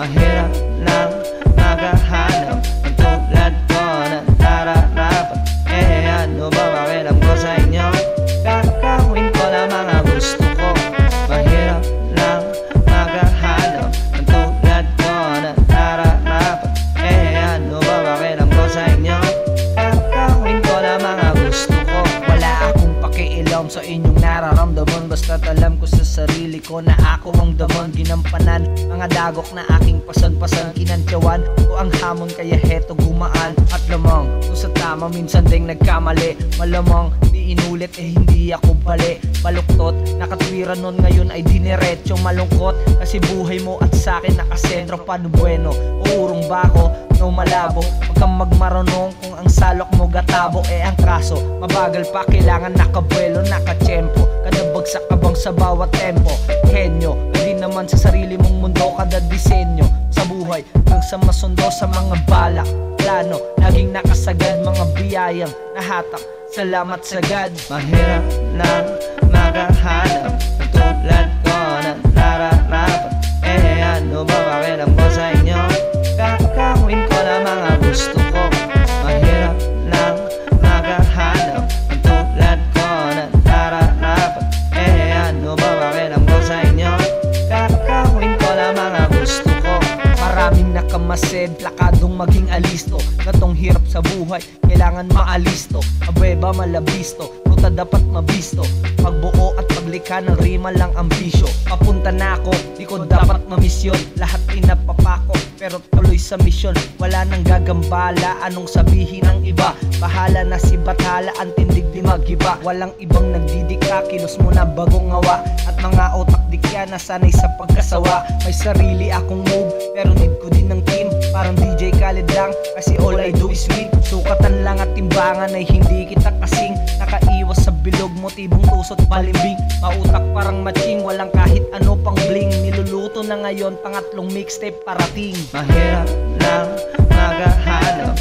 Mahirap lang maghahanap ng tulad ko na nararapat. Ano ba pakialam ko sa inyo? Kakawin ko lamang ang gusto ko. Mahirap lang maghahanap ng tulad ko na nararapat. Ano ba pakialam ko sa inyo? Kakawin ko lamang ang gusto ko. Wala akong pakialam sa inyong nararamdaman, basta't alam ko sa sarili ko na ako ang damon. Ginampanan mga dagok na aking pasan-pasan, kinantyawan ko ang hamon kaya heto gumaan. At lamang kung sa tama minsan ding nagkamali, malamang di inulit hindi ako bali. Baluktot, nakatwiran nun ngayon ay diniretso malungkot, kasi buhay mo at sakin nakasentro. Paano bueno, uurong ba ako? No malabo, huwag kang magmarunong kung ang salok mo gatabo. Ang kaso, mabagal pa, kailangan nakabuelo, nakatsyempo. Kada bagsak ka bang sa bawat tempo? Henyo, hindi naman sa sarili mong mundo, kada disenyo sa buhay hanggang sa masundo sa mga balak plano, laging nakasagad mga biyayang nahatak. Salamat sagad. Mahirap lang maghahanap ng tulad ko na nararapat. Ano ba pakialam ko sa inyo? Kakawin ko lamang ang gusto ko. Mahirap lang maghahanap ng tulad ko na nararapat. Ano ba pakialam ko sa inyo? Kakawin ko lamang ang gusto ko. Maraming nakamasid, plakadong maging alisto. Gatong hirap sa buhay, kailangan maalisto. Abeba malabisto, ruta dapat mabisto. Pagbuo at paglikha ng rima lang ang bisyo. Papunta na ako, di ko dapat mamisyon. Lahat pinapapako, pero tuloy sa misyon. Wala nang gagambala, anong sabihin ng iba. Bahala na si Bathala, ang tindig di magiba. Walang ibang nagdidika, kilos mo na bagong ngawa. At mga otak dikya na sanay sa pagkasawa. May sarili akong move, pero need ko din ng team. Parang DJ Khaled lang, kasi all I do is win. Sukatan lang at timbangan ay hindi kita kasing. Nakaiwas sa bilog, motibong tusot balimbing. Mautak parang matching, walang kahit ano pang bling. Niluluto na ngayon, pangatlong mixtape parating. Mahirap lang maghahanap